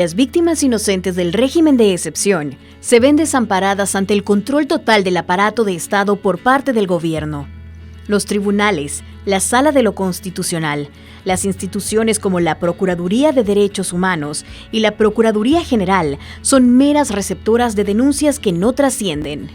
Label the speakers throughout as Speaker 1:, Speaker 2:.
Speaker 1: Las víctimas inocentes del régimen de excepción se ven desamparadas ante el control total del aparato de Estado por parte del gobierno. Los tribunales, la Sala de lo Constitucional, las instituciones como la Procuraduría de Derechos Humanos y la Procuraduría General son meras receptoras de denuncias que no trascienden.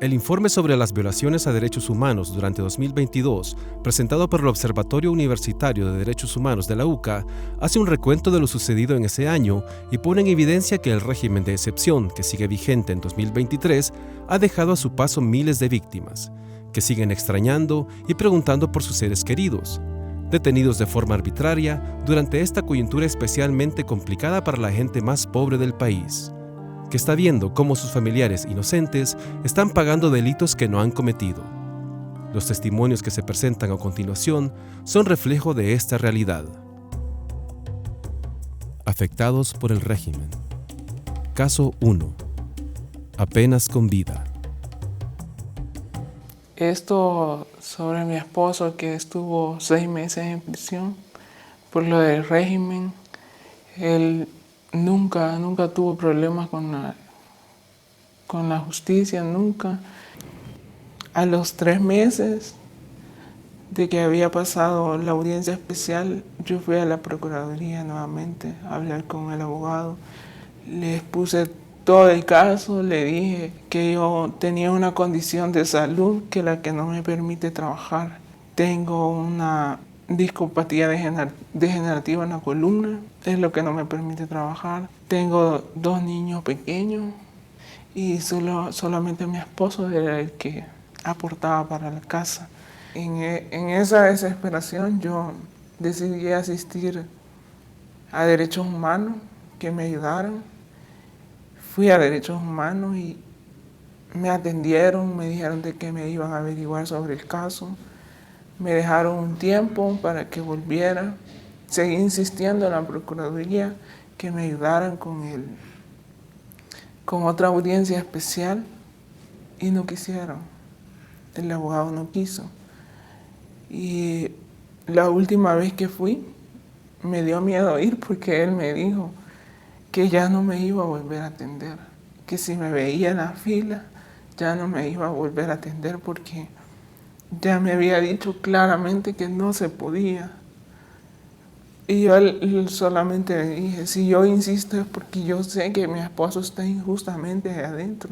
Speaker 2: El informe sobre las violaciones a derechos humanos durante 2022, presentado por el Observatorio Universitario de Derechos Humanos de la UCA, hace un recuento de lo sucedido en ese año y pone en evidencia que el régimen de excepción, que sigue vigente en 2023, ha dejado a su paso miles de víctimas, que siguen extrañando y preguntando por sus seres queridos, detenidos de forma arbitraria durante esta coyuntura especialmente complicada para la gente más pobre del país, que está viendo cómo sus familiares inocentes están pagando delitos que no han cometido. Los testimonios que se presentan a continuación son reflejo de esta realidad. Afectados por el régimen. Caso 1. Apenas con vida.
Speaker 3: Esto sobre mi esposo que estuvo 6 meses en prisión por lo del régimen. Él nunca tuvo problemas con la justicia, nunca. A los 3 meses de que había pasado la audiencia especial, yo fui a la Procuraduría nuevamente a hablar con el abogado. Le expuse todo el caso, le dije que yo tenía una condición de salud que la que no me permite trabajar. Tengo una discapacidad degenerativa en la columna, es lo que no me permite trabajar. Tengo 2 niños pequeños y solamente mi esposo era el que aportaba para la casa. En esa desesperación yo decidí asistir a Derechos Humanos, que me ayudaron. Fui a Derechos Humanos y me atendieron, me dijeron de que me iban a averiguar sobre el caso. Me dejaron un tiempo para que volviera. Seguí insistiendo en la Procuraduría que me ayudaran con otra audiencia especial y no quisieron. El abogado no quiso. Y la última vez que fui, me dio miedo ir porque él me dijo que ya no me iba a volver a atender, que si me veía en la fila, ya no me iba a volver a atender porque ya me había dicho claramente que no se podía. Y yo solamente le dije, si yo insisto es porque yo sé que mi esposo está injustamente ahí adentro.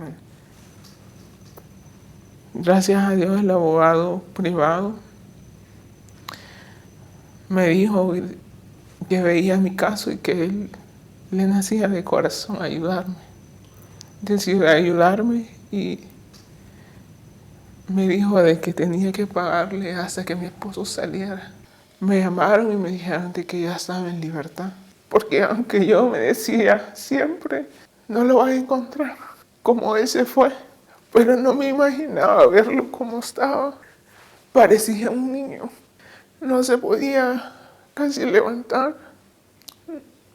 Speaker 3: Gracias a Dios el abogado privado me dijo que veía mi caso y que él le nacía de corazón ayudarme. Decidió ayudarme y me dijo de que tenía que pagarle hasta que mi esposo saliera. Me llamaron y me dijeron de que ya estaba en libertad. Porque aunque yo me decía siempre, no lo vas a encontrar como él se fue. Pero no me imaginaba verlo como estaba. Parecía un niño. No se podía casi levantar.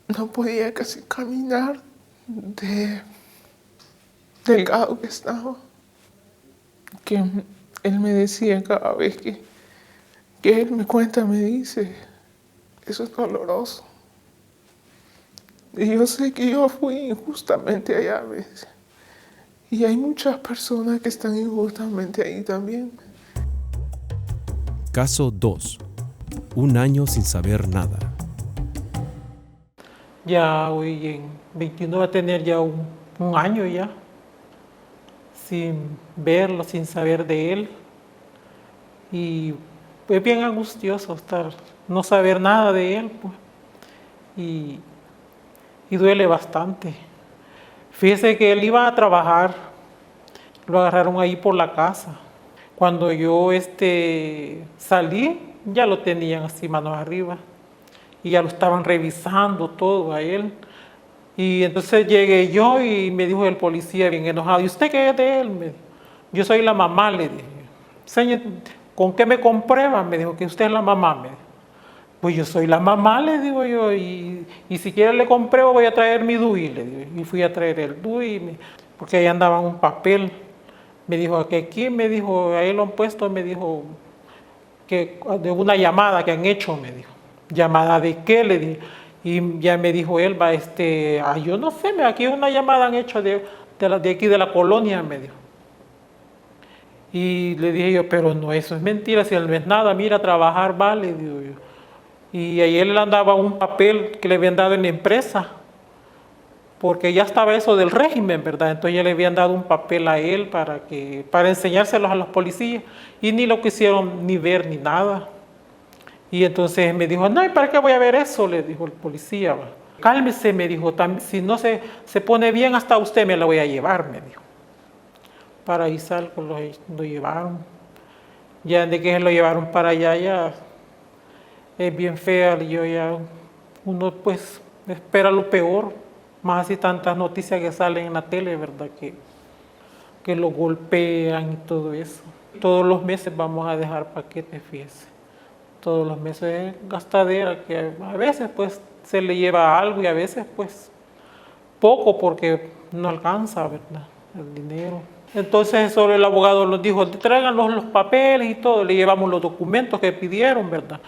Speaker 3: No podía casi caminar de delgado que estaba. Que él me decía cada vez que él me cuenta, me dice, eso es doloroso. Y yo sé que yo fui injustamente allá a veces. Y hay muchas personas que están injustamente ahí también.
Speaker 2: Caso 2. 1 año sin saber nada.
Speaker 4: Ya hoy en 21 va a tener ya un año ya sin verlo, sin saber de él. Y es bien angustioso no saber nada de él, pues. Y duele bastante. Fíjese que él iba a trabajar Lo agarraron ahí por la casa. Cuando yo salí, ya lo tenían así manos arriba y ya lo estaban revisando todo a él. Y entonces llegué yo y me dijo el policía bien enojado, ¿y usted qué es de él? Me dijo, yo soy la mamá, le dije. Señor, ¿con qué me comprueba? Me dijo que usted es la mamá. Me dijo. Pues yo soy la mamá, le digo yo, y si quiere le compruebo, voy a traer mi DUI, le digo. Y fui a traer el DUI, porque ahí andaba un papel. Me dijo que aquí, me dijo, ahí lo han puesto, me dijo, que de una llamada que han hecho, me dijo. ¿Llamada de qué? Le dije. Y ya me dijo él, yo no sé, aquí una llamada han hecho de aquí de la colonia, me dijo. Y le dije yo, pero no, eso es mentira, si él no es nada, mira, a trabajar vale, digo yo. Y ahí él andaba un papel que le habían dado en la empresa, porque ya estaba eso del régimen, ¿verdad? Entonces ya le habían dado un papel a él para enseñárselos a los policías, y ni lo quisieron ni ver ni nada. Y entonces me dijo, no, ¿y para qué voy a ver eso? Le dijo el policía. Cálmese, me dijo, si no se pone bien, hasta usted me la voy a llevar, me dijo. Para Izalco lo llevaron. Ya de que se lo llevaron para allá, ya es bien fea. Uno pues espera lo peor, más así tantas noticias que salen en la tele, ¿verdad? Que lo golpean y todo eso. Todos los meses vamos a dejar paquetes, fíjese. Todos los meses es gastadera, que a veces pues se le lleva algo y a veces pues poco porque no alcanza, ¿verdad? El dinero. Entonces solo el abogado nos dijo, tráiganos los papeles y todo, le llevamos los documentos que pidieron, ¿verdad?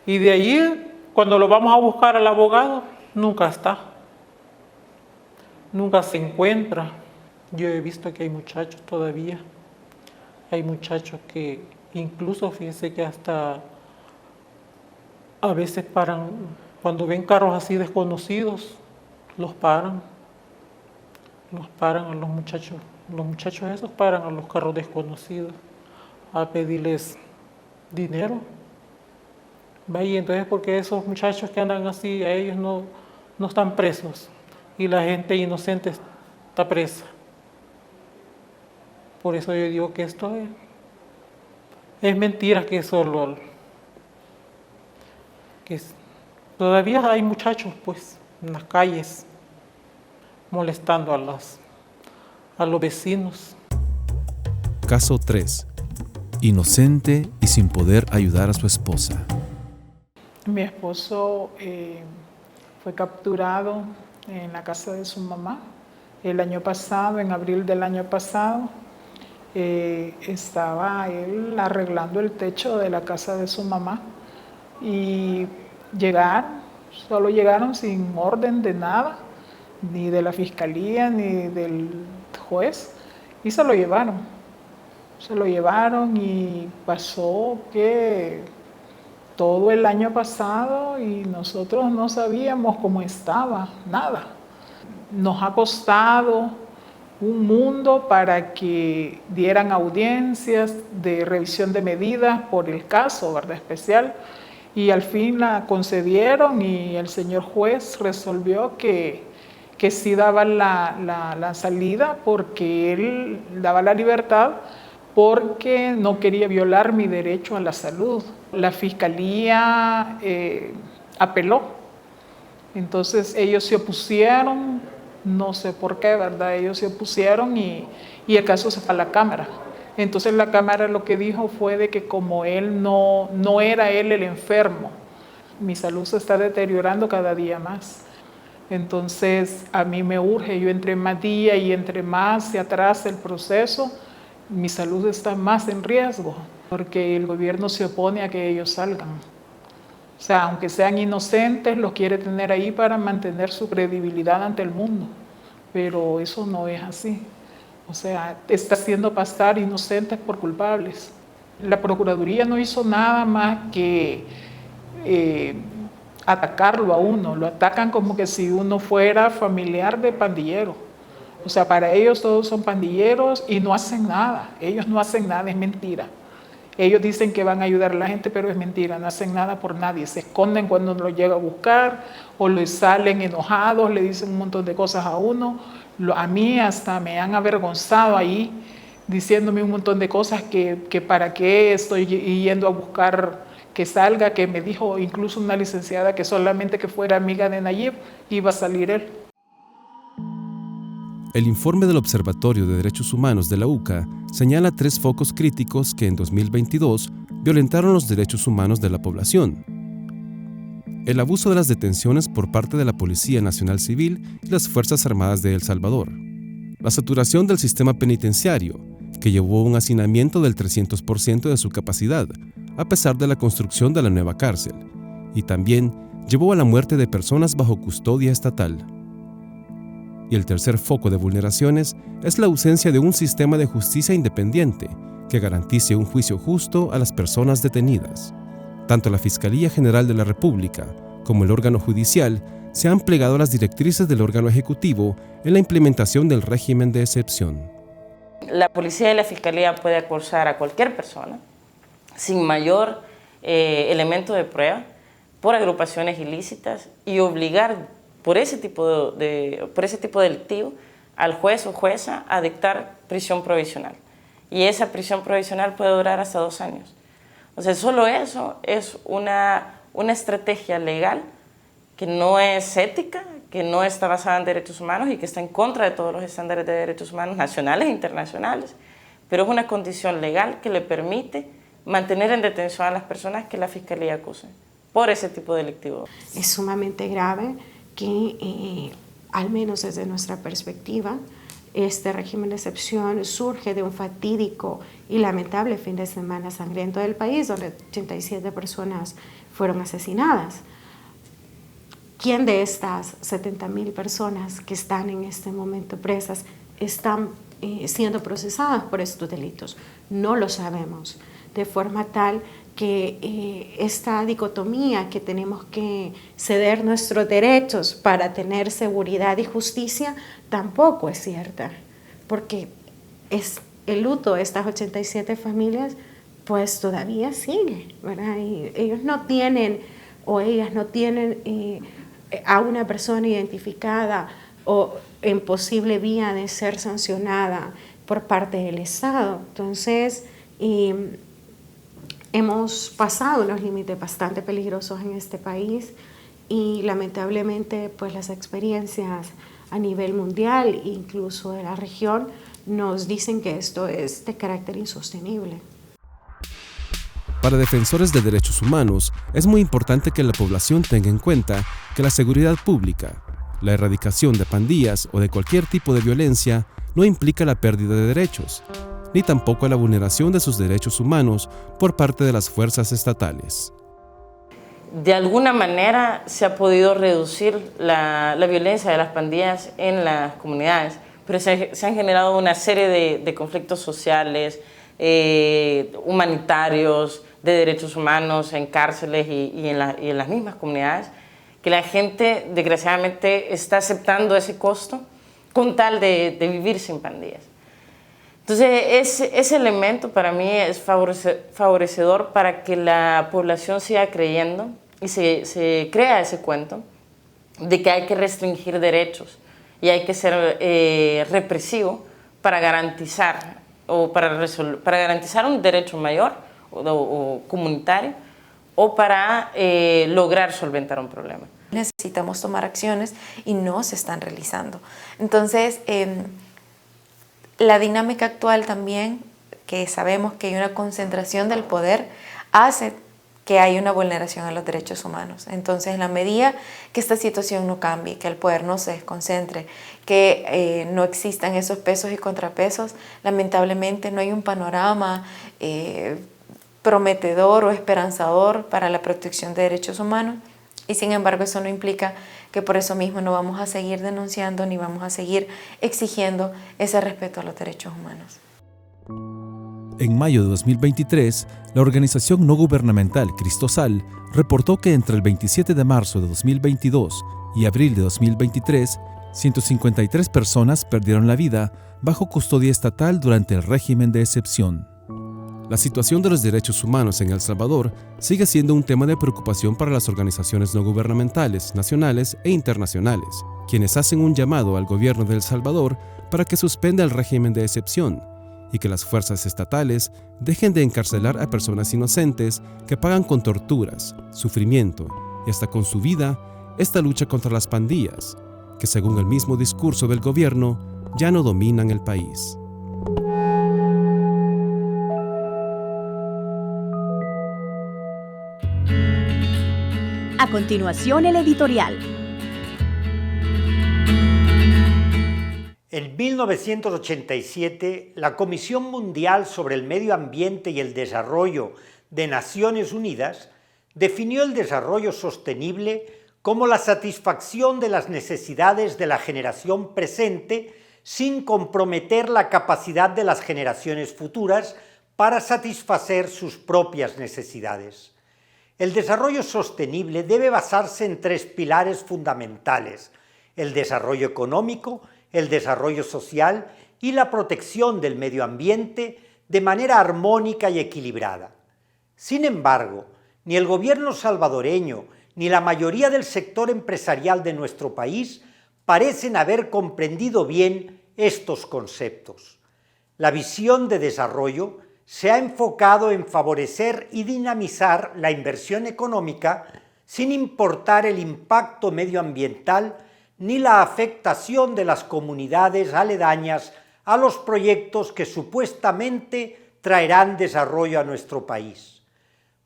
Speaker 4: Y de allí, cuando lo vamos a buscar al abogado, nunca está. Nunca se encuentra. Yo he visto que hay muchachos todavía. Hay muchachos que incluso, fíjense que hasta a veces paran, cuando ven carros así desconocidos, los paran a los muchachos. Los muchachos esos paran a los carros desconocidos a pedirles dinero. Y entonces, porque esos muchachos que andan así, a ellos no están presos y la gente inocente está presa. Por eso yo digo que esto es mentira, que todavía hay muchachos pues en las calles molestando a los vecinos.
Speaker 2: Caso 3. Inocente y sin poder ayudar a su esposa.
Speaker 5: Mi esposo fue capturado en la casa de su mamá el año pasado, en abril del año pasado. Estaba él arreglando el techo de la casa de su mamá y solo llegaron sin orden de nada, ni de la fiscalía ni del juez, y se lo llevaron y pasó que todo el año pasado y nosotros no sabíamos cómo estaba, nada. Nos ha costado un mundo para que dieran audiencias de revisión de medidas por el caso, ¿verdad? Especial, y al fin la concedieron y el señor juez resolvió que sí daba la salida, porque él daba la libertad porque no quería violar mi derecho a la salud. La fiscalía apeló, entonces ellos se opusieron, no sé por qué, ¿verdad? Ellos se opusieron y el caso se fue a la Cámara. Entonces la Cámara lo que dijo fue de que como él no era él el enfermo, mi salud se está deteriorando cada día más. Entonces a mí me urge, yo entre más día y entre más se atrasa el proceso, mi salud está más en riesgo, porque el gobierno se opone a que ellos salgan. O sea, aunque sean inocentes, los quiere tener ahí para mantener su credibilidad ante el mundo, pero eso no es así. O sea, está haciendo pasar inocentes por culpables. La Procuraduría no hizo nada más que atacarlo a uno, lo atacan como que si uno fuera familiar de pandillero. O sea, para ellos todos son pandilleros y no hacen nada. Ellos no hacen nada, es mentira. Ellos dicen que van a ayudar a la gente, pero es mentira, no hacen nada por nadie. Se esconden cuando lo llega a buscar o les salen enojados, le dicen un montón de cosas a uno. A mí hasta me han avergonzado ahí diciéndome un montón de cosas que para qué estoy yendo a buscar que salga, que me dijo incluso una licenciada que solamente que fuera amiga de Nayib iba a salir él.
Speaker 2: El informe del Observatorio de Derechos Humanos de la UCA señala 3 focos críticos que en 2022 violentaron los derechos humanos de la población. El abuso de las detenciones por parte de la Policía Nacional Civil y las Fuerzas Armadas de El Salvador. La saturación del sistema penitenciario, que llevó a un hacinamiento del 300% de su capacidad, a pesar de la construcción de la nueva cárcel, y también llevó a la muerte de personas bajo custodia estatal. Y el tercer foco de vulneraciones es la ausencia de un sistema de justicia independiente que garantice un juicio justo a las personas detenidas. Tanto la Fiscalía General de la República como el órgano judicial se han plegado a las directrices del órgano ejecutivo en la implementación del régimen de excepción.
Speaker 6: La policía y la fiscalía puede acusar a cualquier persona sin mayor elemento de prueba por agrupaciones ilícitas y obligar por ese tipo delictivo al juez o jueza a dictar prisión provisional. Y esa prisión provisional puede durar hasta 2 años. O sea, solo eso es una estrategia legal que no es ética, que no está basada en derechos humanos y que está en contra de todos los estándares de derechos humanos nacionales e internacionales, pero es una condición legal que le permite mantener en detención a las personas que la Fiscalía acuse por ese tipo delictivo.
Speaker 7: Es sumamente grave que, al menos desde nuestra perspectiva, este régimen de excepción surge de un fatídico y lamentable fin de semana sangriento del país, donde 87 personas fueron asesinadas. ¿Quién de estas 70.000 personas que están en este momento presas están siendo procesadas por estos delitos? No lo sabemos, de forma tal que esta dicotomía que tenemos que ceder nuestros derechos para tener seguridad y justicia tampoco es cierta, porque el luto de estas 87 familias pues todavía sigue, ¿verdad? Y ellos no tienen o ellas no tienen a una persona identificada o en posible vía de ser sancionada por parte del Estado. Entonces, hemos pasado unos límites bastante peligrosos en este país y lamentablemente pues las experiencias a nivel mundial e incluso de la región nos dicen que esto es de carácter insostenible.
Speaker 2: Para defensores de derechos humanos, es muy importante que la población tenga en cuenta que la seguridad pública, la erradicación de pandillas o de cualquier tipo de violencia no implica la pérdida de derechos, ni tampoco la vulneración de sus derechos humanos por parte de las fuerzas estatales.
Speaker 6: De alguna manera se ha podido reducir la violencia de las pandillas en las comunidades, pero se han generado una serie de conflictos sociales, humanitarios, de derechos humanos en cárceles y en las mismas comunidades, que la gente desgraciadamente está aceptando ese costo con tal de vivir sin pandillas. Entonces, ese elemento para mí es favorecedor para que la población siga creyendo y se crea ese cuento de que hay que restringir derechos y hay que ser represivo para garantizar para garantizar un derecho mayor o comunitario o para lograr solventar un problema.
Speaker 8: Necesitamos tomar acciones y no se están realizando. Entonces, la dinámica actual también, que sabemos que hay una concentración del poder, hace que hay una vulneración a los derechos humanos. Entonces, en la medida que esta situación no cambie, que el poder no se desconcentre, que no existan esos pesos y contrapesos, lamentablemente no hay un panorama prometedor o esperanzador para la protección de derechos humanos. Y sin embargo, eso no implica que por eso mismo no vamos a seguir denunciando ni vamos a seguir exigiendo ese respeto a los derechos humanos.
Speaker 9: En mayo de 2023, la organización no gubernamental Cristosal reportó que entre el 27 de marzo de 2022 y abril de 2023, 153 personas perdieron la vida bajo custodia estatal durante el régimen de excepción. La situación de los derechos humanos en El Salvador sigue siendo un tema de preocupación para las organizaciones no gubernamentales, nacionales e internacionales, quienes hacen un llamado al gobierno de El Salvador para que suspenda el régimen de excepción
Speaker 2: y que las fuerzas estatales dejen de encarcelar a personas inocentes que pagan con torturas, sufrimiento y hasta con su vida esta lucha contra las pandillas, que según el mismo discurso del gobierno ya no dominan el país.
Speaker 1: A continuación, el editorial.
Speaker 10: En 1987, la Comisión Mundial sobre el Medio Ambiente y el Desarrollo de Naciones Unidas definió el desarrollo sostenible como la satisfacción de las necesidades de la generación presente sin comprometer la capacidad de las generaciones futuras para satisfacer sus propias necesidades. El desarrollo sostenible debe basarse en tres pilares fundamentales: el desarrollo económico, el desarrollo social y la protección del medio ambiente de manera armónica y equilibrada. Sin embargo, ni el gobierno salvadoreño ni la mayoría del sector empresarial de nuestro país parecen haber comprendido bien estos conceptos. La visión de desarrollo se ha enfocado en favorecer y dinamizar la inversión económica sin importar el impacto medioambiental ni la afectación de las comunidades aledañas a los proyectos que supuestamente traerán desarrollo a nuestro país.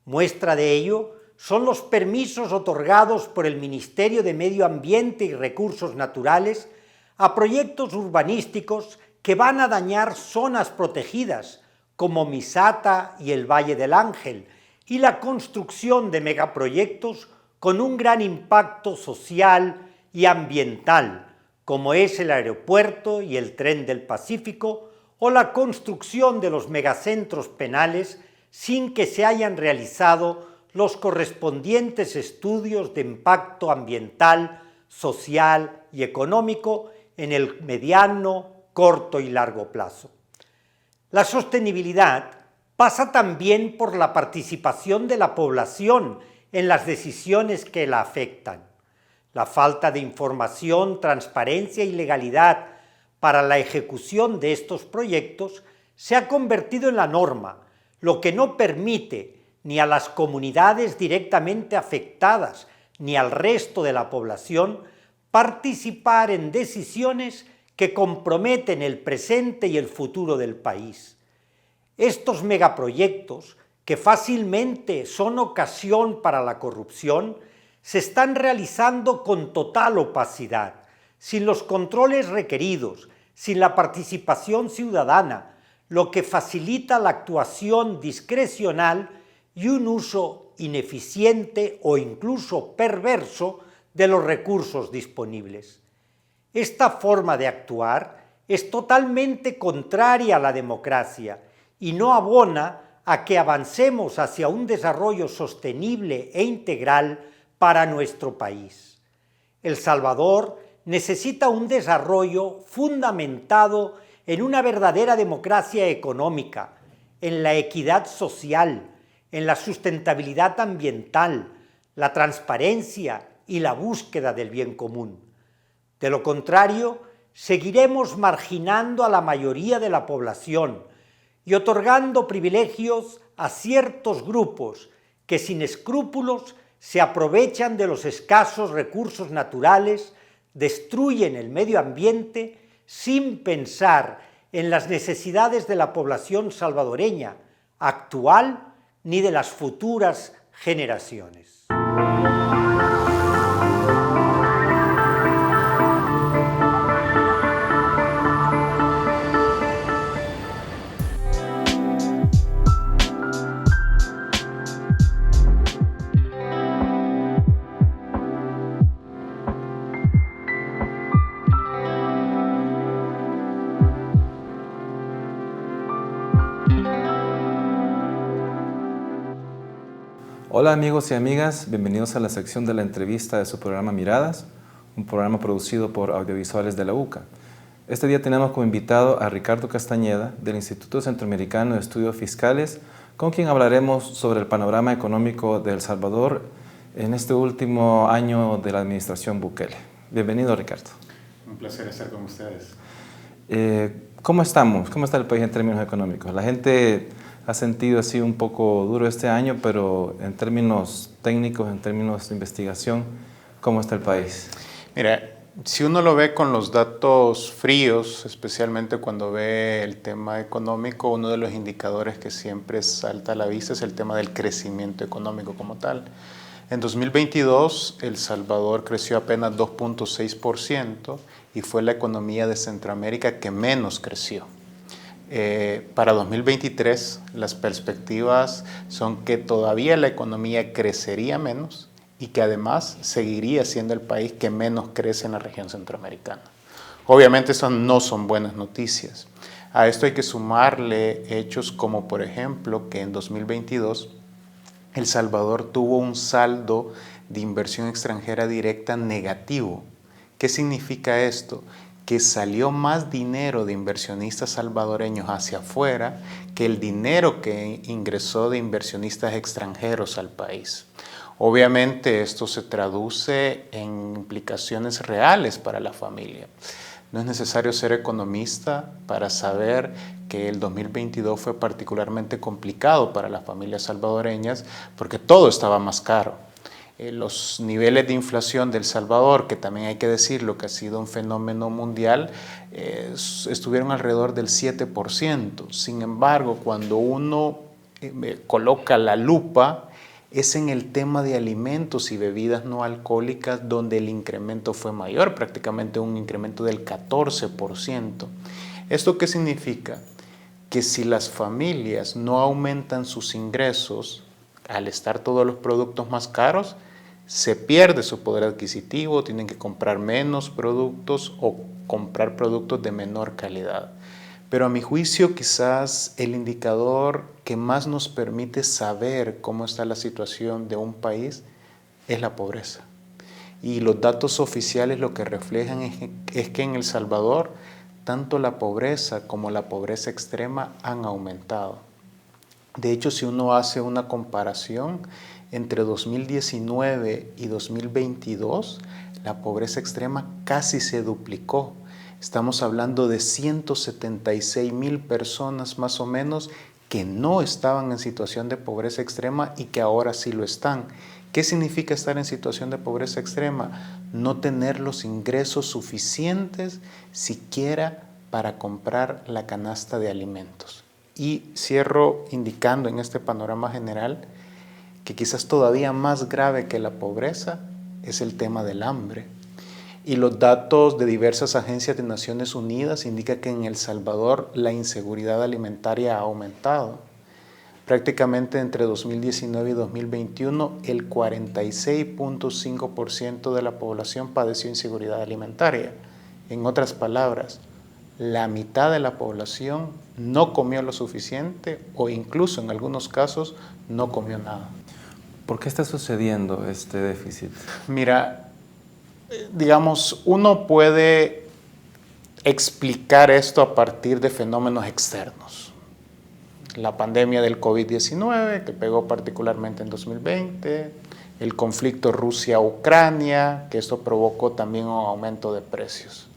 Speaker 10: Muestra de ello son los permisos otorgados por el Ministerio de Medio Ambiente y Recursos Naturales a proyectos urbanísticos que van a dañar zonas protegidas como Misata y el Valle del Ángel, y la construcción de megaproyectos con un gran impacto social y ambiental, como es el aeropuerto y el tren del Pacífico, o la construcción de los megacentros penales sin que se hayan realizado los correspondientes estudios de impacto ambiental, social y económico en el mediano, corto y largo plazo. La sostenibilidad pasa también por la participación de la población en las decisiones que la afectan. La falta de información, transparencia y legalidad para la ejecución de estos proyectos se ha convertido en la norma, lo que no permite ni a las comunidades directamente afectadas ni al resto de la población participar en decisiones que comprometen el presente y el futuro del país. Estos megaproyectos, que fácilmente son ocasión para la corrupción, se están realizando con total opacidad, sin los controles requeridos, sin la participación ciudadana, lo que facilita la actuación discrecional y un uso ineficiente o incluso perverso de los recursos disponibles. Esta forma de actuar es totalmente contraria a la democracia y no abona a que avancemos hacia un desarrollo sostenible e integral para nuestro país. El Salvador necesita un desarrollo fundamentado en una verdadera democracia económica, en la equidad social, en la sustentabilidad ambiental, la transparencia y la búsqueda del bien común. De lo contrario, seguiremos marginando a la mayoría de la población y otorgando privilegios a ciertos grupos que sin escrúpulos se aprovechan de los escasos recursos naturales, destruyen el medio ambiente sin pensar en las necesidades de la población salvadoreña actual ni de las futuras generaciones.
Speaker 11: Hola amigos y amigas, bienvenidos a la sección de la entrevista de su programa Miradas, un programa producido por Audiovisuales de la UCA. Este día tenemos como invitado a Ricardo Castañeda del Instituto Centroamericano de Estudios Fiscales, con quien hablaremos sobre el panorama económico de El Salvador en este último año de la administración Bukele. Bienvenido, Ricardo.
Speaker 12: Un placer estar con ustedes.
Speaker 11: ¿Cómo estamos? ¿Cómo está el país en términos económicos? La gente ha sentido así un poco duro este año, pero en términos técnicos, en términos de investigación, ¿cómo está el país?
Speaker 12: Mira, si uno lo ve con los datos fríos, especialmente cuando ve el tema económico, uno de los indicadores que siempre salta a la vista es el tema del crecimiento económico como tal. En 2022, El Salvador creció apenas 2.6% y fue la economía de Centroamérica que menos creció. Para 2023, las perspectivas son que todavía la economía crecería menos y que además seguiría siendo el país que menos crece en la región centroamericana. Obviamente esas no son buenas noticias. A esto hay que sumarle hechos como, por ejemplo, que en 2022 El Salvador tuvo un saldo de inversión extranjera directa negativo. ¿Qué significa esto? Que salió más dinero de inversionistas salvadoreños hacia afuera que el dinero que ingresó de inversionistas extranjeros al país. Obviamente esto se traduce en implicaciones reales para la familia. No es necesario ser economista para saber que el 2022 fue particularmente complicado para las familias salvadoreñas porque todo estaba más caro. Los niveles de inflación de El Salvador, que también hay que decirlo que ha sido un fenómeno mundial, estuvieron alrededor del 7%. Sin embargo, cuando uno coloca la lupa, es en el tema de alimentos y bebidas no alcohólicas donde el incremento fue mayor, prácticamente un incremento del 14%. ¿Esto qué significa? Que si las familias no aumentan sus ingresos, al estar todos los productos más caros, se pierde su poder adquisitivo, tienen que comprar menos productos o comprar productos de menor calidad. Pero a mi juicio quizás el indicador que más nos permite saber cómo está la situación de un país es la pobreza. Y los datos oficiales lo que reflejan es que en El Salvador tanto la pobreza como la pobreza extrema han aumentado. De hecho, si uno hace una comparación entre 2019 y 2022, la pobreza extrema casi se duplicó. Estamos hablando de 176,000 personas más o menos que no estaban en situación de pobreza extrema y que ahora sí lo están. ¿Qué significa estar en situación de pobreza extrema? No tener los ingresos suficientes siquiera para comprar la canasta de alimentos. Y cierro indicando en este panorama general que quizás todavía más grave que la pobreza es el tema del hambre. Y los datos de diversas agencias de Naciones Unidas indican que en El Salvador la inseguridad alimentaria ha aumentado. Prácticamente entre 2019 y 2021, el 46.5% de la población padeció inseguridad alimentaria. En otras palabras, la mitad de la población no comió lo suficiente o incluso en algunos casos no comió nada.
Speaker 11: ¿Por qué está sucediendo este déficit?
Speaker 12: Mira, digamos, uno puede explicar esto a partir de fenómenos externos. La pandemia del COVID-19, que pegó particularmente en 2020, el conflicto Rusia-Ucrania, que esto provocó también un aumento de precios.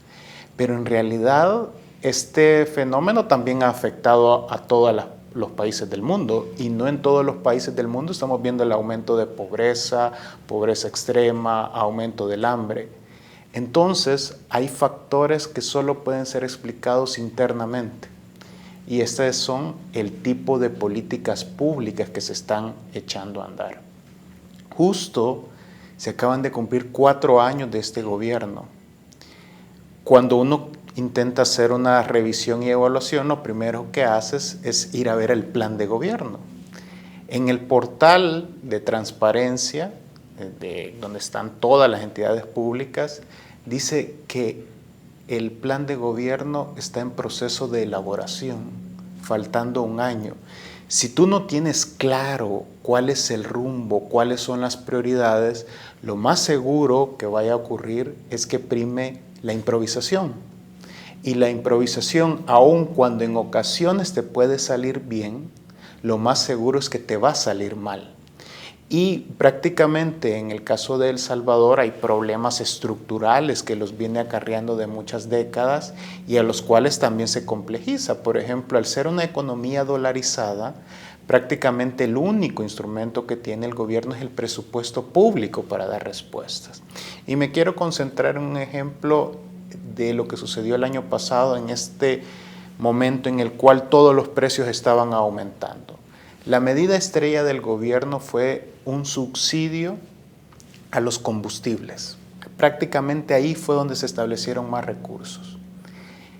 Speaker 12: Pero en realidad este fenómeno también ha afectado a todos los países del mundo y no en todos los países del mundo estamos viendo el aumento de pobreza, pobreza extrema, aumento del hambre. Entonces hay factores que solo pueden ser explicados internamente y estos son el tipo de políticas públicas que se están echando a andar. Justo se acaban de cumplir 4 años de este gobierno. Cuando uno intenta hacer una revisión y evaluación, lo primero que haces es ir a ver el plan de gobierno. En el portal de transparencia, donde están todas las entidades públicas, dice que el plan de gobierno está en proceso de elaboración, faltando 1 año. Si tú no tienes claro cuál es el rumbo, cuáles son las prioridades, lo más seguro que vaya a ocurrir es que prime la improvisación. Y la improvisación, aun cuando en ocasiones te puede salir bien, lo más seguro es que te va a salir mal. Y prácticamente en el caso de El Salvador hay problemas estructurales que los viene acarreando de muchas décadas y a los cuales también se complejiza. Por ejemplo, al ser una economía dolarizada, prácticamente el único instrumento que tiene el gobierno es el presupuesto público para dar respuestas. Y me quiero concentrar en un ejemplo de lo que sucedió el año pasado en este momento en el cual todos los precios estaban aumentando. La medida estrella del gobierno fue un subsidio a los combustibles. Prácticamente ahí fue donde se establecieron más recursos.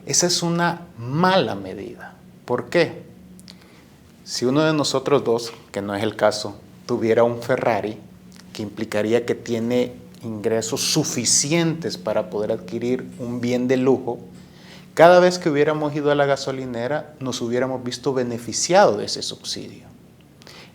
Speaker 12: Esa es una mala medida. ¿Por qué? Si uno de nosotros dos, que no es el caso, tuviera un Ferrari, que implicaría que tiene ingresos suficientes para poder adquirir un bien de lujo, cada vez que hubiéramos ido a la gasolinera nos hubiéramos visto beneficiados de ese subsidio.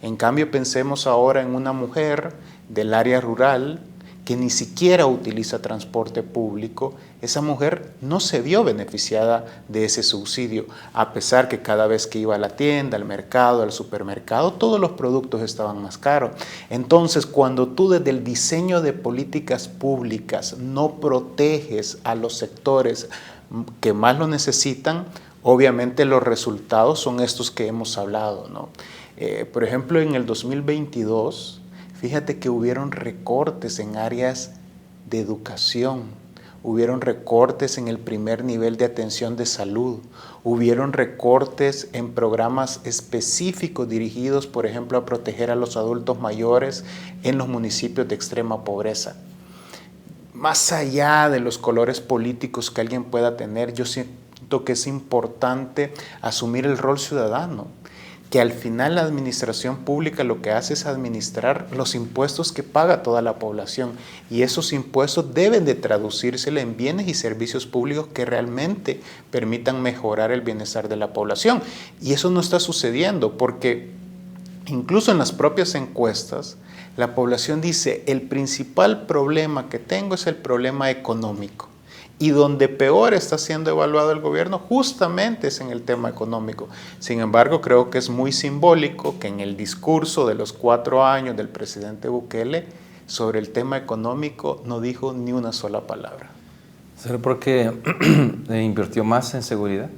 Speaker 12: En cambio, pensemos ahora en una mujer del área rural que ni siquiera utiliza transporte público. Esa mujer no se vio beneficiada de ese subsidio, a pesar que cada vez que iba a la tienda, al mercado, al supermercado, todos los productos estaban más caros. Entonces, cuando tú desde el diseño de políticas públicas no proteges a los sectores que más lo necesitan, obviamente los resultados son estos que hemos hablado, ¿no? Por ejemplo, en el 2022, fíjate que hubieron recortes en áreas de educación, hubieron recortes en el primer nivel de atención de salud, hubieron recortes en programas específicos dirigidos, por ejemplo, a proteger a los adultos mayores en los municipios de extrema pobreza. Más allá de los colores políticos que alguien pueda tener, yo siento que es importante asumir el rol ciudadano, que al final la administración pública lo que hace es administrar los impuestos que paga toda la población, y esos impuestos deben de traducirse en bienes y servicios públicos que realmente permitan mejorar el bienestar de la población. Y eso no está sucediendo porque incluso en las propias encuestas la población dice: el principal problema que tengo es el problema económico. Y donde peor está siendo evaluado el gobierno justamente es en el tema económico. Sin embargo, creo que es muy simbólico que en el discurso de los 4 años del presidente Bukele sobre el tema económico no dijo ni una sola palabra.
Speaker 11: ¿Será porque invirtió más en seguridad?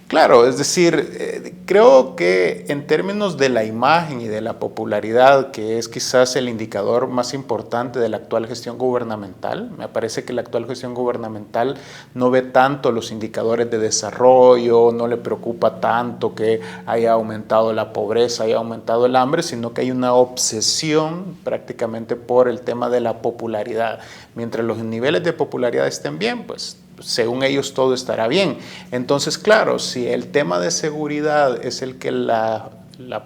Speaker 12: Claro, es decir, creo que en términos de la imagen y de la popularidad, que es quizás el indicador más importante de la actual gestión gubernamental, me parece que la actual gestión gubernamental no ve tanto los indicadores de desarrollo, no le preocupa tanto que haya aumentado la pobreza, haya aumentado el hambre, sino que hay una obsesión prácticamente por el tema de la popularidad. Mientras los niveles de popularidad estén bien, pues según ellos todo estará bien. Entonces, claro, si el tema de seguridad es el que la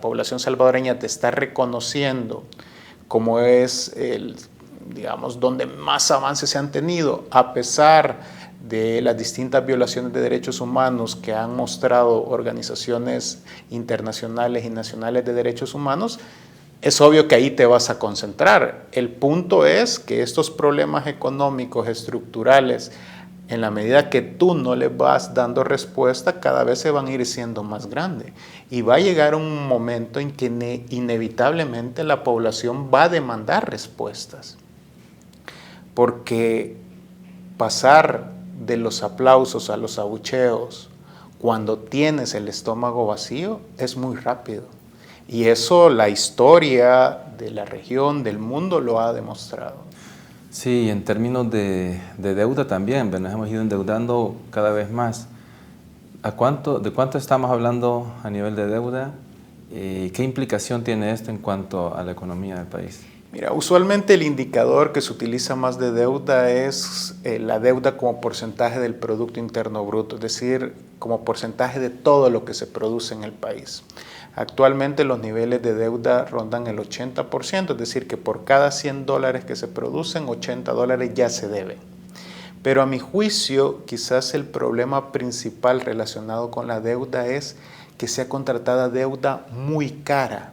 Speaker 12: población salvadoreña te está reconociendo como es el, digamos, donde más avances se han tenido, a pesar de las distintas violaciones de derechos humanos que han mostrado organizaciones internacionales y nacionales de derechos humanos, es obvio que ahí te vas a concentrar. El punto es que estos problemas económicos estructurales, en la medida que tú no le vas dando respuesta, cada vez se van a ir siendo más grandes. Y va a llegar un momento en que inevitablemente la población va a demandar respuestas. Porque pasar de los aplausos a los abucheos cuando tienes el estómago vacío es muy rápido. Y eso la historia de la región, del mundo, lo ha demostrado.
Speaker 11: Sí, en términos de deuda también, nos hemos ido endeudando cada vez más. ¿De cuánto estamos hablando a nivel de deuda? ¿Qué implicación tiene esto en cuanto a la economía del país?
Speaker 12: Mira, usualmente el indicador que se utiliza más de deuda es la deuda como porcentaje del Producto Interno Bruto, es decir, como porcentaje de todo lo que se produce en el país. Actualmente los niveles de deuda rondan el 80%, es decir, que por cada $100 que se producen, $80 ya se deben. Pero a mi juicio, quizás el problema principal relacionado con la deuda es que sea contratada deuda muy cara.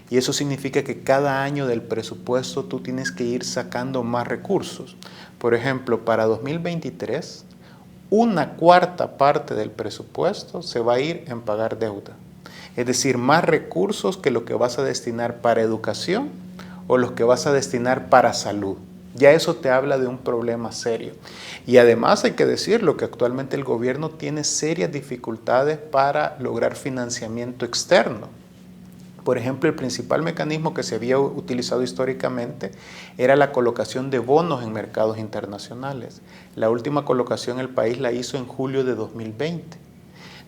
Speaker 12: Y eso significa que cada año del presupuesto tú tienes que ir sacando más recursos. Por ejemplo, para 2023, 1/4 parte del presupuesto se va a ir en pagar deuda. Es decir, más recursos que lo que vas a destinar para educación o los que vas a destinar para salud. Ya eso te habla de un problema serio. Y además hay que decirlo que actualmente el gobierno tiene serias dificultades para lograr financiamiento externo. Por ejemplo, el principal mecanismo que se había utilizado históricamente era la colocación de bonos en mercados internacionales. La última colocación el país la hizo en julio de 2020.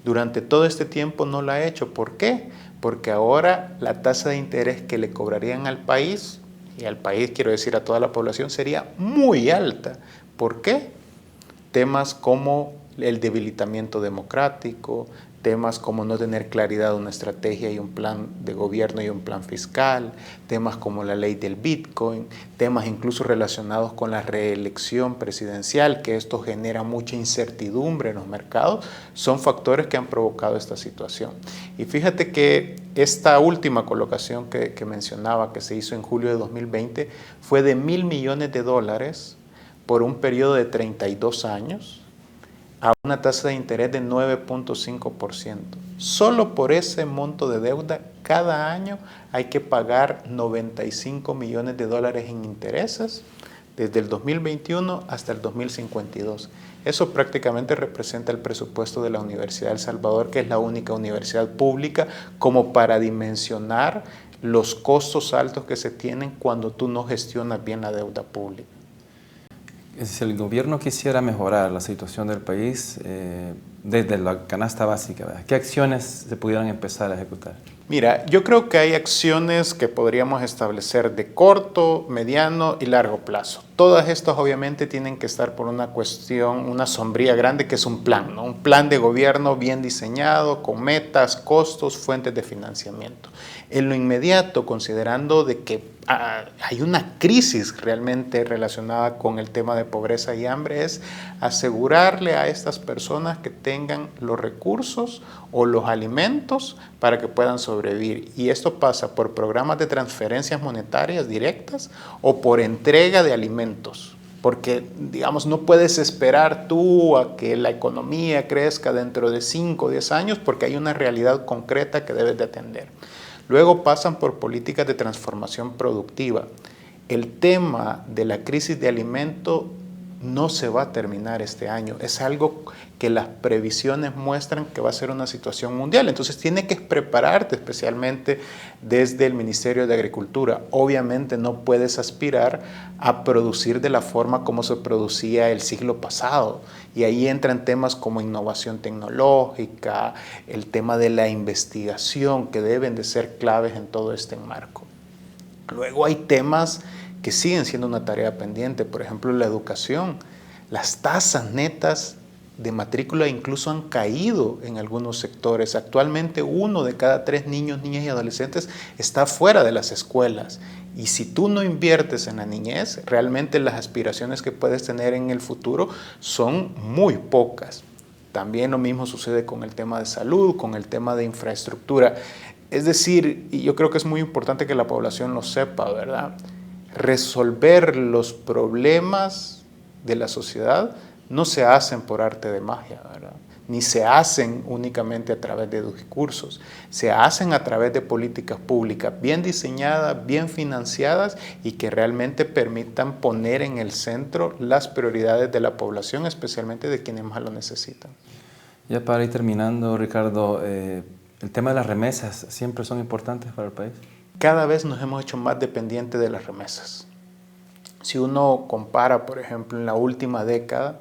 Speaker 12: Durante todo este tiempo no la ha hecho. ¿Por qué? Porque ahora la tasa de interés que le cobrarían al país, y al país quiero decir a toda la población, sería muy alta. ¿Por qué? Temas como el debilitamiento democrático, temas como no tener claridad de una estrategia y un plan de gobierno y un plan fiscal, temas como la ley del Bitcoin, temas incluso relacionados con la reelección presidencial, que esto genera mucha incertidumbre en los mercados, son factores que han provocado esta situación. Y fíjate que esta última colocación que mencionaba, que se hizo en julio de 2020, fue de $1.000 millones por un periodo de 32 años, a una tasa de interés de 9.5%. Solo por ese monto de deuda, cada año hay que pagar $95 millones en intereses desde el 2021 hasta el 2052. Eso prácticamente representa el presupuesto de la Universidad de El Salvador, que es la única universidad pública, como para dimensionar los costos altos que se tienen cuando tú no gestionas bien la deuda pública.
Speaker 11: Si el gobierno quisiera mejorar la situación del país desde la canasta básica, ¿verdad?, ¿qué acciones se pudieran empezar a ejecutar?
Speaker 12: Mira, yo creo que hay acciones que podríamos establecer de corto, mediano y largo plazo. Todas estas obviamente tienen que estar por una cuestión, una sombría grande que es un plan, ¿no? Un plan de gobierno bien diseñado, con metas, costos, fuentes de financiamiento. En lo inmediato, considerando de que hay una crisis realmente relacionada con el tema de pobreza y hambre, es asegurarle a estas personas que tengan los recursos o los alimentos para que puedan sobrevivir. Y esto pasa por programas de transferencias monetarias directas o por entrega de alimentos. Porque, digamos, no puedes esperar tú a que la economía crezca dentro de 5 o 10 años porque hay una realidad concreta que debes de atender. Luego pasan por políticas de transformación productiva. El tema de la crisis de alimentos no se va a terminar este año. Es algo que las previsiones muestran que va a ser una situación mundial. Entonces tienes que prepararte especialmente desde el Ministerio de Agricultura. Obviamente no puedes aspirar a producir de la forma como se producía el siglo pasado. Y ahí entran temas como innovación tecnológica, el tema de la investigación, que deben de ser claves en todo este marco. Luego hay temas que siguen siendo una tarea pendiente, por ejemplo la educación. Las tasas netas de matrícula incluso han caído en algunos sectores. Actualmente 1 de cada 3 niños, niñas y adolescentes está fuera de las escuelas. Y si tú no inviertes en la niñez, realmente las aspiraciones que puedes tener en el futuro son muy pocas. También lo mismo sucede con el tema de salud, con el tema de infraestructura. Es decir, y yo creo que es muy importante que la población lo sepa, ¿verdad? Resolver los problemas de la sociedad no se hacen por arte de magia, ¿verdad? Ni se hacen únicamente a través de discursos, se hacen a través de políticas públicas bien diseñadas, bien financiadas y que realmente permitan poner en el centro las prioridades de la población, especialmente de quienes más lo necesitan.
Speaker 11: Ya para ir terminando, Ricardo, el tema de las remesas siempre son importantes para el país.
Speaker 12: Cada vez nos hemos hecho más dependientes de las remesas. Si uno compara, por ejemplo, en la última década,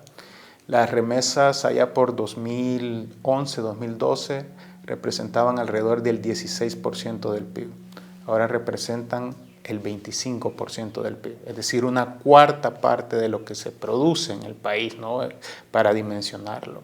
Speaker 12: las remesas allá por 2011, 2012 representaban alrededor del 16% del PIB. Ahora representan el 25% del PIB, es decir, una cuarta parte de lo que se produce en el país, ¿no?, para dimensionarlo.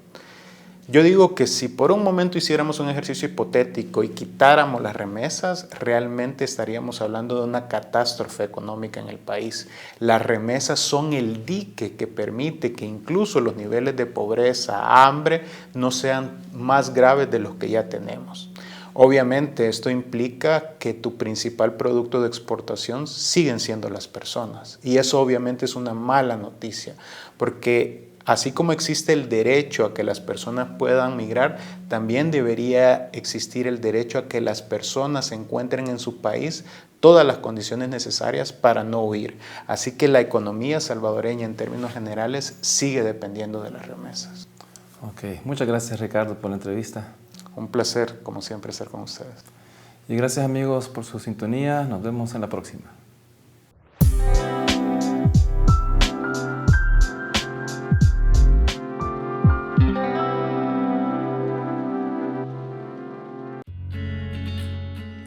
Speaker 12: Yo digo que si por un momento hiciéramos un ejercicio hipotético y quitáramos las remesas, realmente estaríamos hablando de una catástrofe económica en el país. Las remesas son el dique que permite que incluso los niveles de pobreza, hambre, no sean más graves de los que ya tenemos. Obviamente esto implica que tu principal producto de exportación siguen siendo las personas y eso obviamente es una mala noticia porque Así como existe el derecho a que las personas puedan migrar, también debería existir el derecho a que las personas encuentren en su país todas las condiciones necesarias para no huir. Así que la economía salvadoreña en términos generales sigue dependiendo de las remesas.
Speaker 11: Ok, muchas gracias Ricardo por la entrevista.
Speaker 12: Un placer, como siempre, estar con ustedes.
Speaker 11: Y gracias amigos por su sintonía. Nos vemos en la próxima.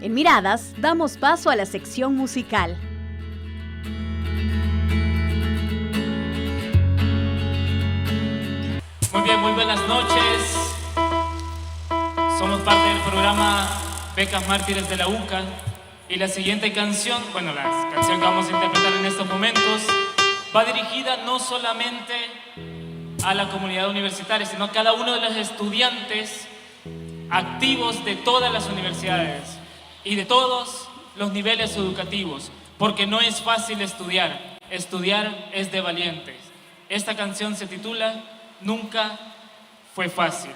Speaker 1: En Miradas, damos paso a la sección musical.
Speaker 13: Muy bien, muy buenas noches. Somos parte del programa Becas Mártires de la UCA. Y la siguiente canción, bueno, la canción que vamos a interpretar en estos momentos, va dirigida no solamente a la comunidad universitaria, sino a cada uno de los estudiantes activos de todas las universidades y de todos los niveles educativos, porque no es fácil estudiar, estudiar es de valientes. Esta canción se titula Nunca fue fácil.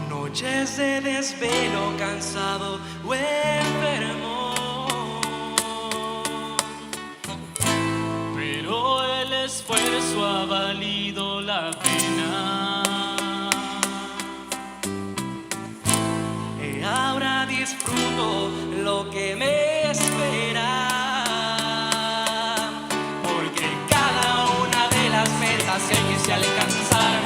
Speaker 14: Noches de desvelo, cansado o enfermo,
Speaker 13: pero el esfuerzo ha valido la pena.
Speaker 14: Y ahora disfruto lo que me espera, porque cada una de las metas que quise alcanzar,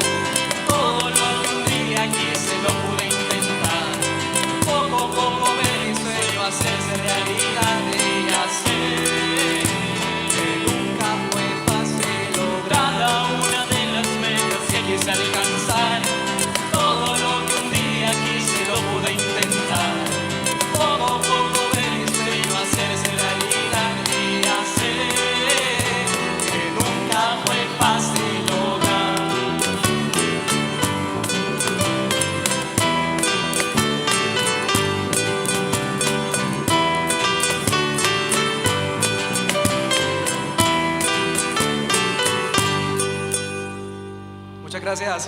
Speaker 14: todo lo que un día quise lo pude intentar. Poco a poco ver mi sueño hacerse realidad, y ya sé que nunca fue fácil lograr.
Speaker 13: Cada una de
Speaker 14: Gracias.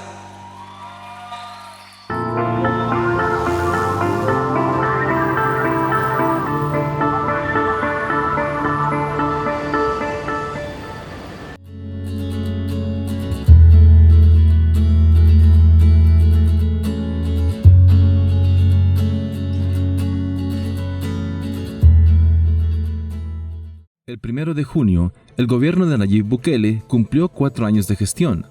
Speaker 9: El 1 de junio, el gobierno de Nayib Bukele cumplió 4 años de gestión.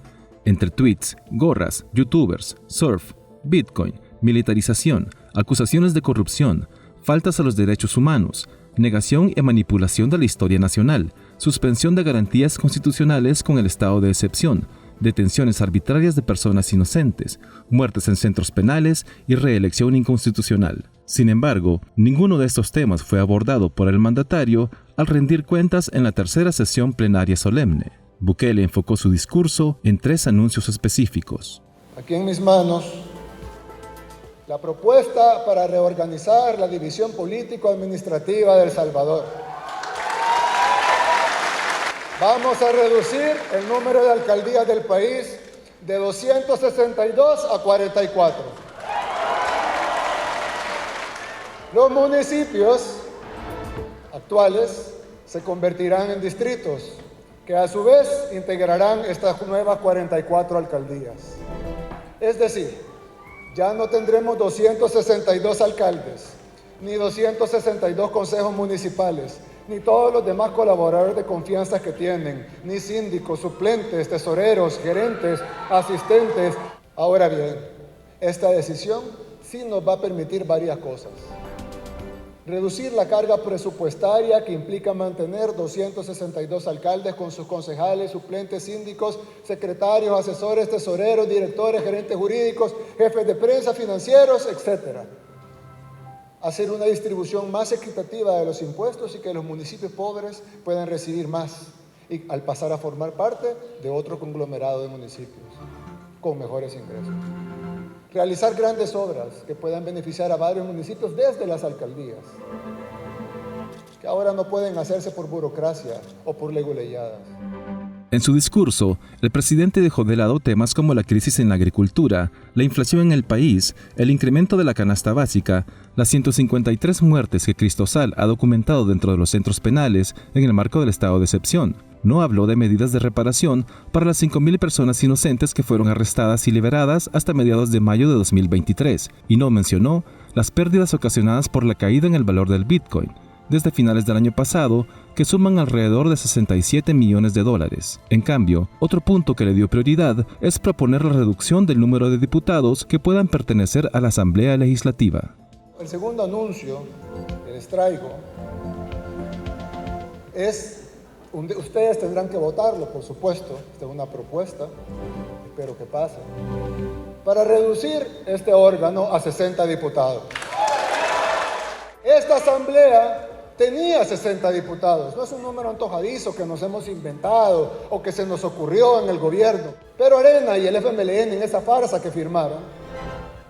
Speaker 9: Entre tweets, gorras, youtubers, surf, bitcoin, militarización, acusaciones de corrupción, faltas a los derechos humanos, negación y manipulación de la historia nacional, suspensión de garantías constitucionales con el estado de excepción, detenciones arbitrarias de personas inocentes, muertes en centros penales y reelección inconstitucional. Sin embargo, ninguno de estos temas fue abordado por el mandatario al rendir cuentas en la tercera sesión plenaria solemne. Bukele enfocó su discurso en 3 anuncios específicos.
Speaker 15: Aquí en mis manos, la propuesta para reorganizar la división político-administrativa de El Salvador. Vamos a reducir el número de alcaldías del país de 262 a 44. Los municipios actuales se convertirán en distritos, que a su vez integrarán estas nuevas 44 alcaldías. Es decir, ya no tendremos 262 alcaldes, ni 262 consejos municipales, ni todos los demás colaboradores de confianza que tienen, ni síndicos, suplentes, tesoreros, gerentes, asistentes. Ahora bien, esta decisión sí nos va a permitir varias cosas. Reducir la carga presupuestaria que implica mantener 262 alcaldes con sus concejales, suplentes, síndicos, secretarios, asesores, tesoreros, directores, gerentes jurídicos, jefes de prensa, financieros, etc. Hacer una distribución más equitativa de los impuestos y que los municipios pobres puedan recibir más y al pasar a formar parte de otro conglomerado de municipios con mejores ingresos. Realizar grandes obras que puedan beneficiar a varios municipios desde las alcaldías, que ahora no pueden hacerse por burocracia o por leguleyadas.
Speaker 9: En su discurso, el presidente dejó de lado temas como la crisis en la agricultura, la inflación en el país, el incremento de la canasta básica, las 153 muertes que Cristosal ha documentado dentro de los centros penales en el marco del estado de excepción. No habló de medidas de reparación para las 5.000 personas inocentes que fueron arrestadas y liberadas hasta mediados de mayo de 2023, y no mencionó las pérdidas ocasionadas por la caída en el valor del Bitcoin desde finales del año pasado, que suman alrededor de $67 millones. En cambio, otro punto que le dio prioridad es proponer la reducción del número de diputados que puedan pertenecer a la Asamblea Legislativa.
Speaker 15: El segundo anuncio que les traigo es, ustedes tendrán que votarlo, por supuesto, esta es una propuesta, espero que pase, para reducir este órgano a 60 diputados. Esta asamblea tenía 60 diputados, no es un número antojadizo que nos hemos inventado o que se nos ocurrió en el gobierno, pero Arena y el FMLN en esa farsa que firmaron,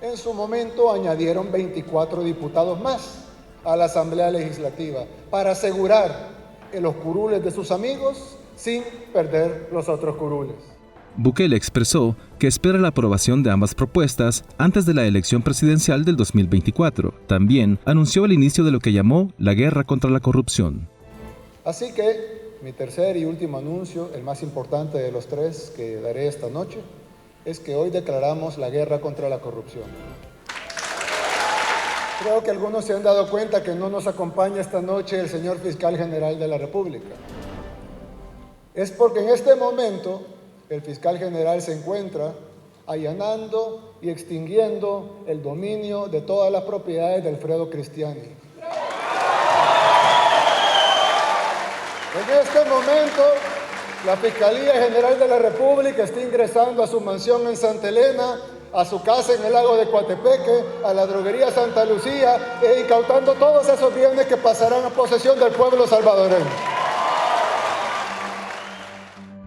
Speaker 15: en su momento añadieron 24 diputados más a la Asamblea Legislativa para asegurar los curules de sus amigos sin perder los otros curules.
Speaker 9: Bukele expresó que espera la aprobación de ambas propuestas antes de la elección presidencial del 2024. También anunció el inicio de lo que llamó la guerra contra la corrupción.
Speaker 15: Así que mi tercer y último anuncio, el más importante de los 3 que daré esta noche, es que hoy declaramos la guerra contra la corrupción. Creo que algunos se han dado cuenta que no nos acompaña esta noche el señor Fiscal General de la República. Es porque en este momento el Fiscal General se encuentra allanando y extinguiendo el dominio de todas las propiedades de Alfredo Cristiani. En este momento, la Fiscalía General de la República está ingresando a su mansión en Santa Elena, a su casa en el lago de Coatepeque, a la droguería Santa Lucía, e incautando todos esos bienes que pasarán a posesión del pueblo salvadoreño.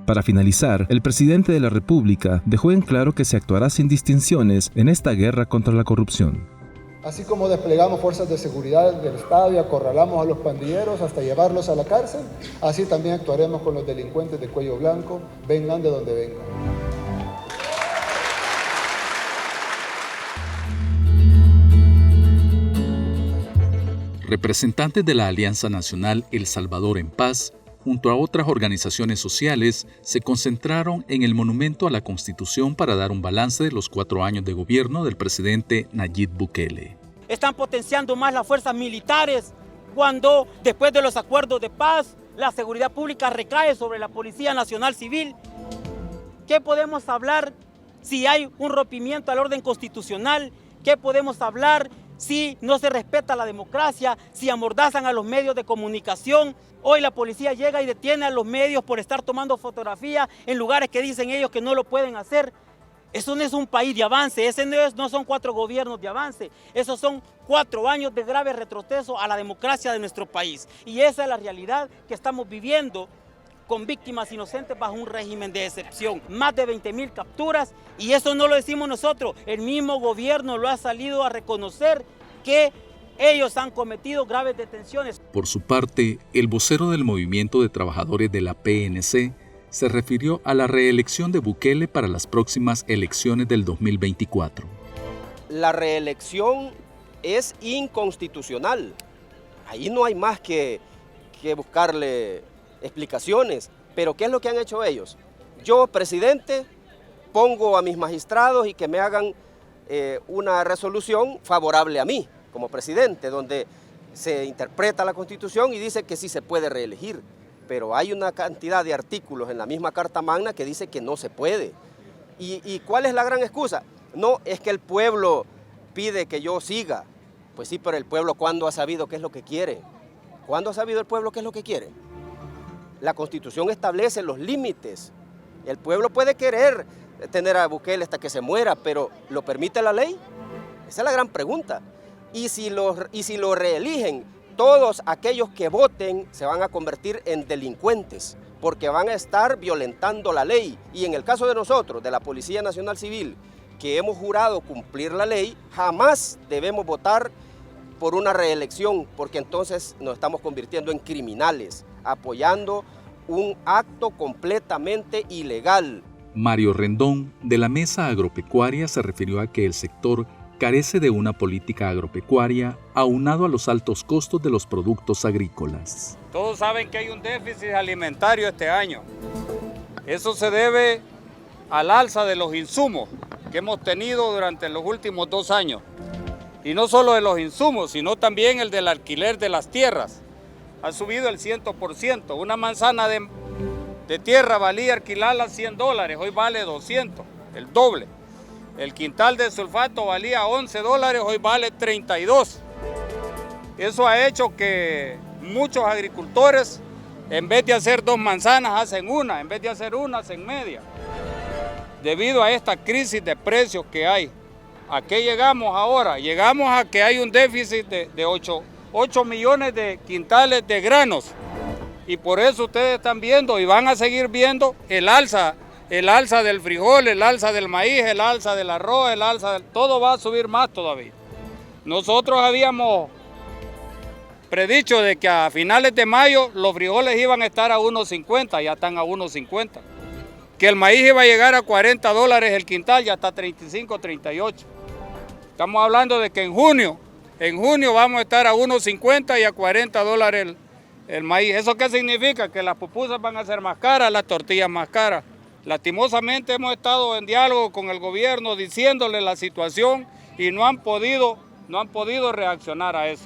Speaker 9: Para finalizar, el presidente de la República dejó en claro que se actuará sin distinciones en esta guerra contra la corrupción.
Speaker 15: Así como desplegamos fuerzas de seguridad del Estado y acorralamos a los pandilleros hasta llevarlos a la cárcel, así también actuaremos con los delincuentes de cuello blanco, vengan de donde vengan.
Speaker 16: Representantes de la Alianza Nacional El Salvador en Paz, junto a otras organizaciones sociales, se concentraron en el Monumento a la Constitución para dar un balance de los 4 años de gobierno del presidente Nayib Bukele.
Speaker 17: Están potenciando más las fuerzas militares cuando, después de los acuerdos de paz, la seguridad pública recae sobre la Policía Nacional Civil. ¿Qué podemos hablar si hay un rompimiento al orden constitucional? ¿Qué podemos hablar si no se respeta la democracia, si amordazan a los medios de comunicación? Hoy la policía llega y detiene a los medios por estar tomando fotografías en lugares que dicen ellos que no lo pueden hacer. Eso no es un país de avance, no son 4 gobiernos de avance, esos son 4 años de grave retroceso a la democracia de nuestro país. Y esa es la realidad que estamos viviendo con víctimas inocentes bajo un régimen de excepción. Más de 20,000 capturas, y eso no lo decimos nosotros, el mismo gobierno lo ha salido a reconocer que ellos han cometido graves detenciones.
Speaker 16: Por su parte, el vocero del Movimiento de Trabajadores de la PNC se refirió a la reelección de Bukele para las próximas elecciones del 2024.
Speaker 18: La reelección es inconstitucional. Ahí no hay más que buscarle explicaciones. Pero ¿qué es lo que han hecho ellos? Yo, presidente, pongo a mis magistrados y que me hagan una resolución favorable a mí como presidente, donde se interpreta la Constitución y dice que sí se puede reelegir. Pero hay una cantidad de artículos en la misma Carta Magna que dice que no se puede. ¿Y cuál es la gran excusa? No, es que el pueblo pide que yo siga. Pues sí, pero el pueblo, ¿cuándo ha sabido qué es lo que quiere? ¿Cuándo ha sabido el pueblo qué es lo que quiere? La Constitución establece los límites. El pueblo puede querer tener a Bukele hasta que se muera, pero ¿lo permite la ley? Esa es la gran pregunta. Y si lo reeligen, todos aquellos que voten se van a convertir en delincuentes, porque van a estar violentando la ley. Y en el caso de nosotros, de la Policía Nacional Civil, que hemos jurado cumplir la ley, jamás debemos votar por una reelección, porque entonces nos estamos convirtiendo en criminales, apoyando un acto completamente ilegal.
Speaker 16: Mario Rendón, de la Mesa Agropecuaria, se refirió a que el sector carece de una política agropecuaria aunado a los altos costos de los productos agrícolas.
Speaker 19: Todos saben que hay un déficit alimentario este año. Eso se debe al alza de los insumos que hemos tenido durante los últimos 2 años. Y no solo de los insumos, sino también el del alquiler de las tierras. Ha subido el 100%. Una manzana de tierra valía alquilarla $100, hoy vale 200, el doble. El quintal de sulfato valía $11, hoy vale 32. Eso ha hecho que muchos agricultores, en vez de hacer 2 manzanas, hacen una, en vez de hacer una, hacen media. Debido a esta crisis de precios que hay, ¿a qué llegamos ahora? Llegamos a que hay un déficit de 8 millones de quintales de granos. Y por eso ustedes están viendo y van a seguir viendo el alza del frijol, el alza del maíz, el alza del arroz, todo va a subir más todavía. Nosotros habíamos predicho de que a finales de mayo los frijoles iban a estar a 1.50, ya están a 1.50. Que el maíz iba a llegar a $40 el quintal, ya está a 35, 38. Estamos hablando de que en junio vamos a estar a 1.50 y a $40 el maíz. ¿Eso qué significa? Que las pupusas van a ser más caras, las tortillas más caras. Lastimosamente hemos estado en diálogo con el gobierno diciéndole la situación y no han podido reaccionar a eso.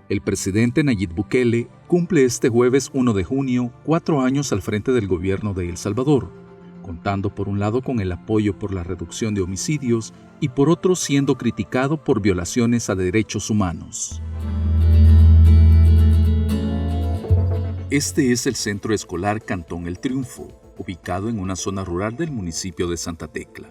Speaker 16: El presidente Nayib Bukele cumple este jueves 1 de junio 4 años al frente del gobierno de El Salvador, contando por un lado con el apoyo por la reducción de homicidios y por otro siendo criticado por violaciones a derechos humanos. Este es el centro escolar Cantón El Triunfo, ubicado en una zona rural del municipio de Santa Tecla.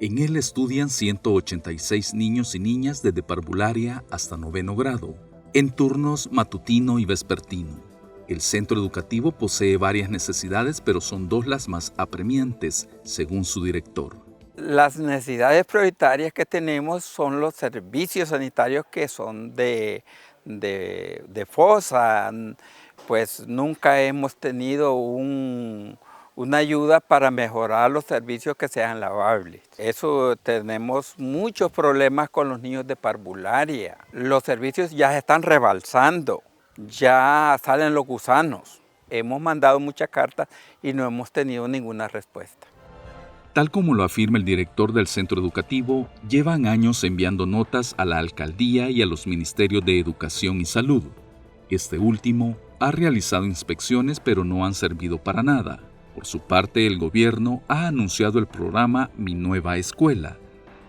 Speaker 16: En él estudian 186 niños y niñas desde parvularia hasta 9º grado, en turnos matutino y vespertino. El centro educativo posee varias necesidades, pero son 2 las más apremiantes, según su director.
Speaker 20: Las necesidades prioritarias que tenemos son los servicios sanitarios que son de fosa. Pues nunca hemos tenido un una ayuda para mejorar los servicios que sean lavables. Eso, tenemos muchos problemas con los niños de parvularia. Los servicios ya están rebalsando, ya salen los gusanos. Hemos mandado muchas cartas y no hemos tenido ninguna respuesta.
Speaker 16: Tal como lo afirma el director del centro educativo, llevan años enviando notas a la alcaldía y a los ministerios de Educación y Salud. Este último ha realizado inspecciones, pero no han servido para nada. Por su parte, el gobierno ha anunciado el programa Mi Nueva Escuela,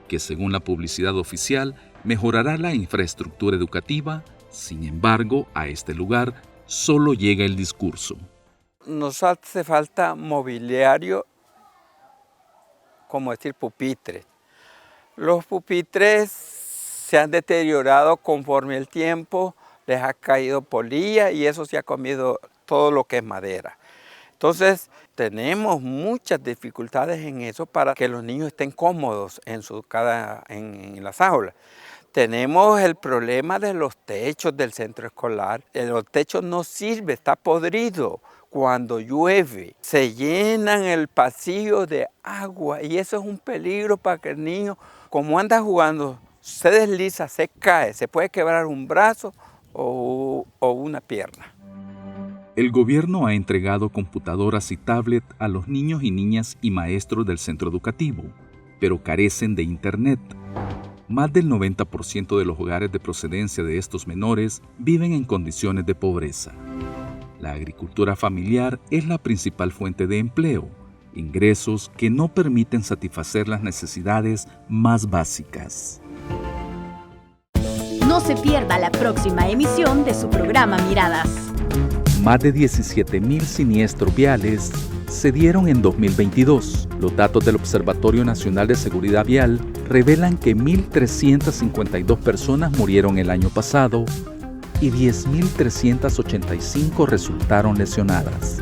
Speaker 16: que según la publicidad oficial mejorará la infraestructura educativa. Sin embargo, a este lugar solo llega el discurso.
Speaker 20: Nos hace falta mobiliario, como decir pupitres. Los pupitres se han deteriorado conforme el tiempo, les ha caído polilla y eso se ha comido todo lo que es madera. Entonces, tenemos muchas dificultades en eso para que los niños estén cómodos en las aulas. Tenemos el problema de los techos del centro escolar. Los techos no sirven, está podrido. Cuando llueve, se llenan el pasillo de agua y eso es un peligro para que el niño, como anda jugando, se desliza, se cae, se puede quebrar un brazo o una pierna.
Speaker 16: El gobierno ha entregado computadoras y tablet a los niños y niñas y maestros del centro educativo, pero carecen de internet. Más del 90% de los hogares de procedencia de estos menores viven en condiciones de pobreza. La agricultura familiar es la principal fuente de empleo, ingresos que no permiten satisfacer las necesidades más básicas.
Speaker 1: No se pierda la próxima emisión de su programa Miradas.
Speaker 16: Más de 17.000 siniestros viales se dieron en 2022. Los datos del Observatorio Nacional de Seguridad Vial revelan que 1.352 personas murieron el año pasado y 10.385 resultaron lesionadas.